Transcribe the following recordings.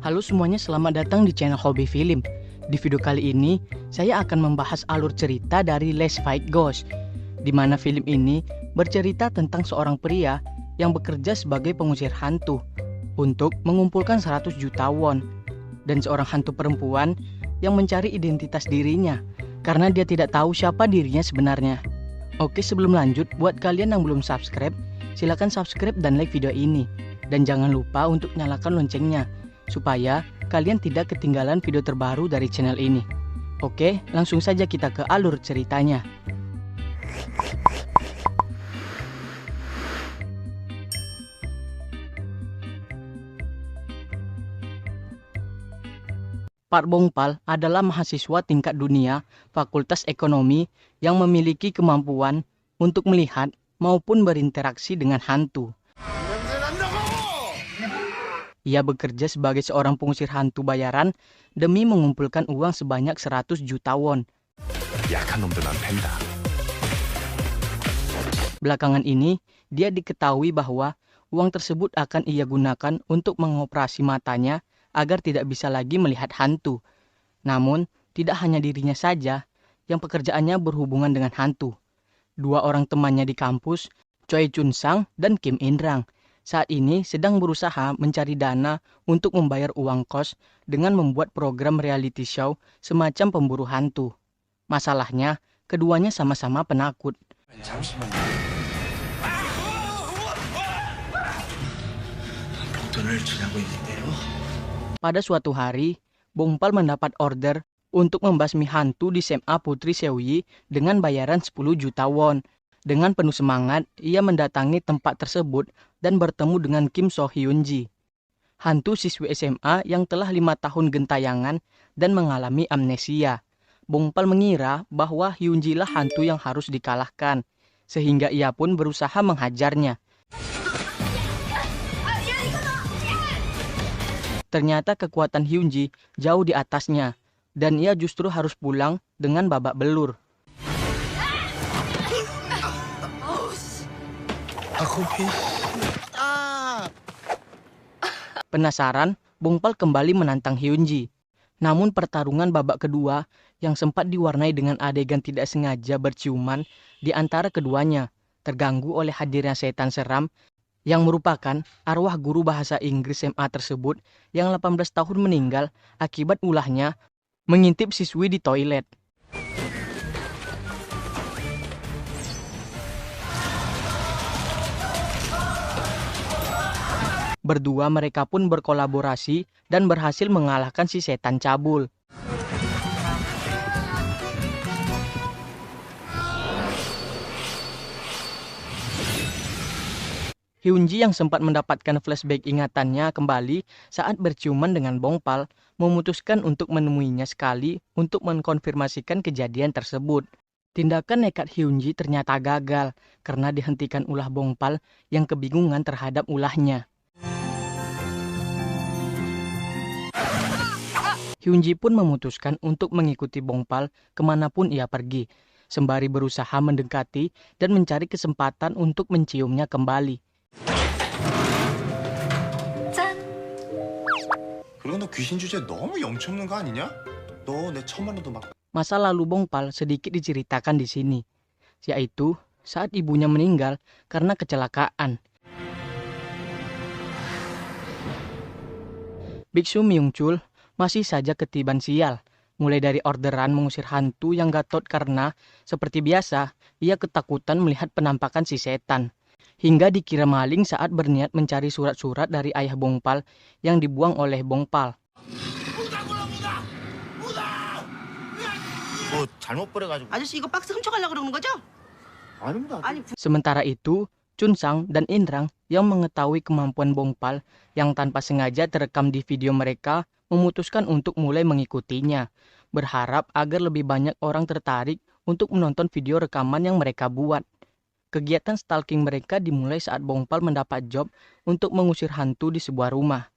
Halo semuanya, selamat datang di channel Hobi Film. Di video kali ini, saya akan membahas alur cerita dari Let's Fight Ghost, di mana film ini bercerita tentang seorang pria yang bekerja sebagai pengusir hantu untuk mengumpulkan 100 juta won, dan seorang hantu perempuan yang mencari identitas dirinya karena dia tidak tahu siapa dirinya sebenarnya. Oke, sebelum lanjut, buat kalian yang belum subscribe, silahkan subscribe dan like video ini. Dan jangan lupa untuk nyalakan loncengnya, supaya kalian tidak ketinggalan video terbaru dari channel ini. Oke, langsung saja kita ke alur ceritanya. Pak Bongpal adalah mahasiswa tingkat dunia Fakultas Ekonomi yang memiliki kemampuan untuk melihat maupun berinteraksi dengan hantu. Ia bekerja sebagai seorang pengusir hantu bayaran demi mengumpulkan uang sebanyak 100 juta won. Belakangan ini, dia diketahui bahwa uang tersebut akan ia gunakan untuk mengoperasi matanya agar tidak bisa lagi melihat hantu. Namun, tidak hanya dirinya saja yang pekerjaannya berhubungan dengan hantu. Dua orang temannya di kampus, Choi Chun Sang dan Kim In Rang, saat ini sedang berusaha mencari dana untuk membayar uang kos dengan membuat program reality show semacam pemburu hantu. Masalahnya, keduanya sama-sama penakut. Pada suatu hari, Bongpal mendapat order untuk membasmi hantu di SMA Putri Seoyi dengan bayaran 10 juta won. Dengan penuh semangat, ia mendatangi tempat tersebut dan bertemu dengan Kim So Hyun-ji, hantu siswi SMA yang telah 5 tahun gentayangan dan mengalami amnesia. Bongpal mengira bahwa Hyun-ji lah hantu yang harus dikalahkan, sehingga ia pun berusaha menghajarnya. Ternyata kekuatan Hyun-ji jauh di atasnya, dan ia justru harus pulang dengan babak belur. Penasaran, Bongpal kembali menantang Hyun-ji. Namun pertarungan babak kedua yang sempat diwarnai dengan adegan tidak sengaja berciuman di antara keduanya terganggu oleh hadirnya setan seram yang merupakan arwah guru bahasa Inggris SMA tersebut yang 18 tahun meninggal akibat ulahnya mengintip siswi di toilet. Berdua mereka pun berkolaborasi dan berhasil mengalahkan si setan cabul. Hyun-ji yang sempat mendapatkan flashback ingatannya kembali saat berciuman dengan Bongpal memutuskan untuk menemuinya sekali untuk mengkonfirmasikan kejadian tersebut. Tindakan nekat Hyun-ji ternyata gagal karena dihentikan ulah Bongpal yang kebingungan terhadap ulahnya. Hyun-ji pun memutuskan untuk mengikuti Bongpal kemanapun ia pergi, sembari berusaha mendekati dan mencari kesempatan untuk menciumnya kembali. Masa lalu Bongpal sedikit diceritakan di sini, yaitu saat ibunya meninggal karena kecelakaan. Biksu Myung-chul masih saja ketiban sial, mulai dari orderan mengusir hantu yang gatot karena, seperti biasa, ia ketakutan melihat penampakan si setan. Hingga dikira maling saat berniat mencari surat-surat dari ayah Bongpal yang dibuang oleh Bongpal. Sementara itu, Chun Sang dan In Rang yang mengetahui kemampuan Bongpal yang tanpa sengaja terekam di video mereka memutuskan untuk mulai mengikutinya, berharap agar lebih banyak orang tertarik untuk menonton video rekaman yang mereka buat. Kegiatan stalking mereka dimulai saat Bongpal mendapat job untuk mengusir hantu di sebuah rumah.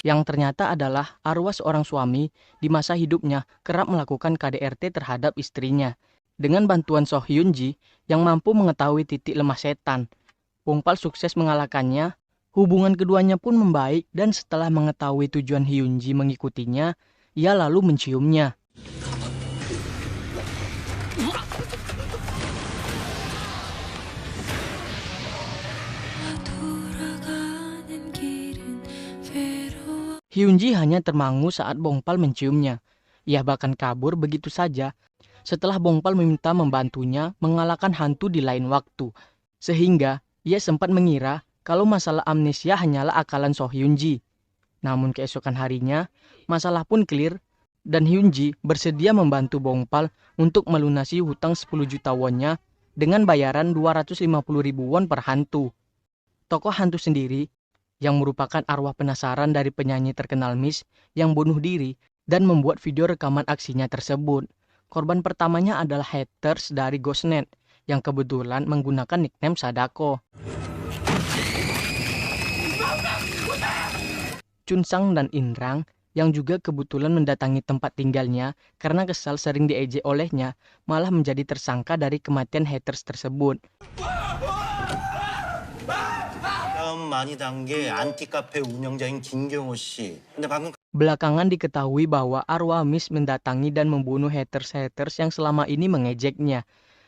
Yang ternyata adalah arwah seorang suami di masa hidupnya kerap melakukan KDRT terhadap istrinya. Dengan bantuan So Hyun Ji yang mampu mengetahui titik lemah setan, Bongpal sukses mengalahkannya. Hubungan keduanya pun membaik dan setelah mengetahui tujuan Hyun Ji mengikutinya, ia lalu menciumnya. Hyun Ji hanya termangu saat Bongpal menciumnya. Ia bahkan kabur begitu saja setelah Bongpal meminta membantunya mengalahkan hantu di lain waktu. Sehingga ia sempat mengira kalau masalah amnesia hanyalah akalan So Hyun Ji. Namun keesokan harinya, masalah pun clear dan Hyun Ji bersedia membantu Bongpal untuk melunasi hutang 10 juta won-nya dengan bayaran 250.000 won per hantu. Tokoh hantu sendiri yang merupakan arwah penasaran dari penyanyi terkenal Miss yang bunuh diri dan membuat video rekaman aksinya tersebut. Korban pertamanya adalah haters dari Ghostnet yang kebetulan menggunakan nickname Sadako. Chunsang dan Inrang yang juga kebetulan mendatangi tempat tinggalnya karena kesal sering diejek olehnya, malah menjadi tersangka dari kematian haters tersebut. Belakangan diketahui bahwa arwah Miss mendatangi dan membunuh haters-haters yang selama ini mengejeknya.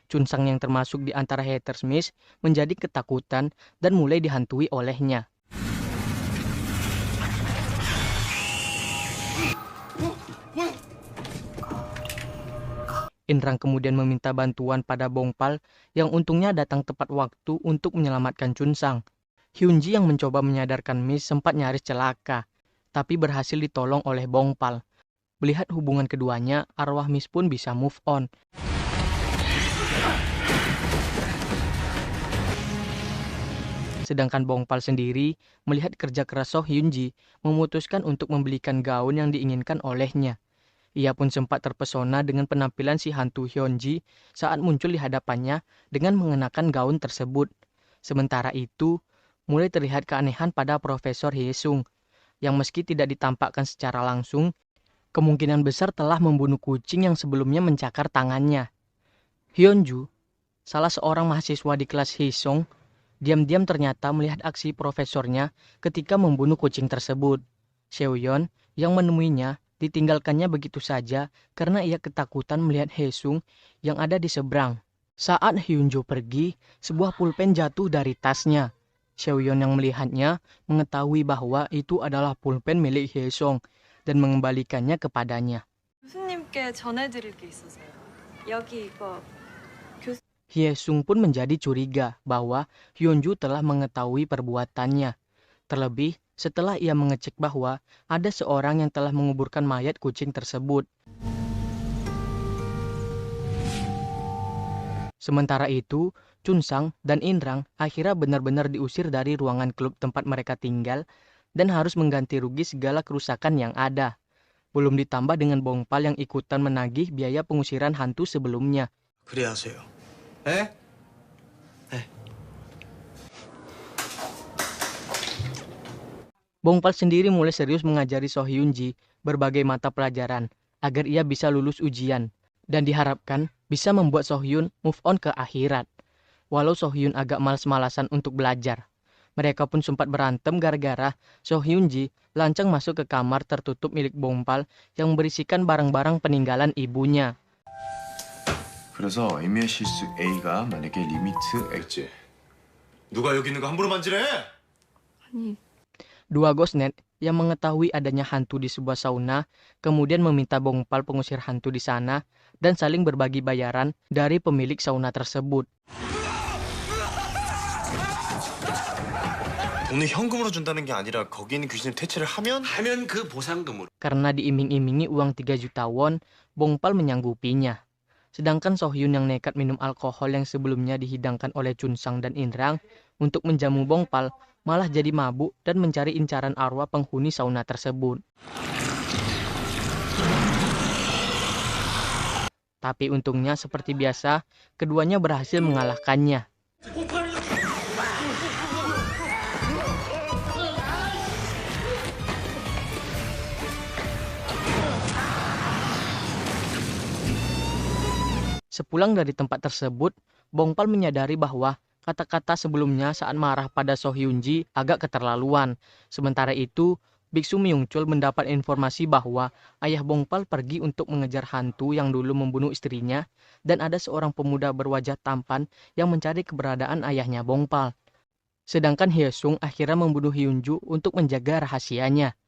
Chunsang yang termasuk di antara haters Miss menjadi ketakutan dan mulai dihantui olehnya. Inrang kemudian meminta bantuan pada Bongpal yang untungnya datang tepat waktu untuk menyelamatkan Chunsang. Hyun Ji yang mencoba menyadarkan Miss sempat nyaris celaka, tapi berhasil ditolong oleh Bongpal. Melihat hubungan keduanya, arwah Miss pun bisa move on. Sedangkan Bongpal sendiri melihat kerja keras So Hyun Ji memutuskan untuk membelikan gaun yang diinginkan olehnya. Ia pun sempat terpesona dengan penampilan si hantu Hyun Ji saat muncul di hadapannya dengan mengenakan gaun tersebut. Sementara itu, mulai terlihat keanehan pada Profesor Hye-sung, yang meski tidak ditampakkan secara langsung, kemungkinan besar telah membunuh kucing yang sebelumnya mencakar tangannya. Hyun-ju, salah seorang mahasiswa di kelas Hye-sung, diam-diam ternyata melihat aksi profesornya ketika membunuh kucing tersebut. Seo-yeon yang menemuinya ditinggalkannya begitu saja karena ia ketakutan melihat Hye-sung yang ada di seberang. Saat Hyun-jo pergi, sebuah pulpen jatuh dari tasnya. Seo-yeon yang melihatnya mengetahui bahwa itu adalah pulpen milik Hye-sung dan mengembalikannya kepadanya. Hye-sung pun menjadi curiga bahwa Hyun-jo telah mengetahui perbuatannya. Terlebih setelah ia mengecek bahwa ada seorang yang telah menguburkan mayat kucing tersebut. Sementara itu, Chunsang dan Inrang akhirnya benar-benar diusir dari ruangan klub tempat mereka tinggal dan harus mengganti rugi segala kerusakan yang ada. Belum ditambah dengan Bongpal yang ikutan menagih biaya pengusiran hantu sebelumnya. Bongpal sendiri mulai serius mengajari So Hyun Ji berbagai mata pelajaran agar ia bisa lulus ujian dan diharapkan bisa membuat So Hyun move on ke akhirat. Walau So Hyun agak malas-malasan untuk belajar, mereka pun sempat berantem gara-gara So Hyun Ji lancang masuk ke kamar tertutup milik Bongpal yang berisikan barang-barang peninggalan ibunya. 그래서 A의 실수 A가 만약에 리미트 X 누가 여기 있는 거 함부로 만지래? 아니 Dua Ghostnet yang mengetahui adanya hantu di sebuah sauna kemudian meminta Bongpal pengusir hantu di sana dan saling berbagi bayaran dari pemilik sauna tersebut. 돈을 현금으로 준다는 게 아니라 거기 있는 귀신을 퇴치를 하면 그 보상금으로. Karena diiming-imingi uang 3 juta won, Bongpal menyanggupinya. Sedangkan So Hyun yang nekat minum alkohol yang sebelumnya dihidangkan oleh Chunsang dan Inrang untuk menjamu Bongpal malah jadi mabuk dan mencari incaran arwah penghuni sauna tersebut. Tapi untungnya seperti biasa, keduanya berhasil mengalahkannya. Sepulang dari tempat tersebut, Bongpal menyadari bahwa kata-kata sebelumnya saat marah pada So Hyun-ji agak keterlaluan. Sementara itu, Biksu Myung-chul mendapat informasi bahwa ayah Bongpal pergi untuk mengejar hantu yang dulu membunuh istrinya dan ada seorang pemuda berwajah tampan yang mencari keberadaan ayahnya Bongpal. Sedangkan Hye-sung akhirnya membunuh Hyunju untuk menjaga rahasianya.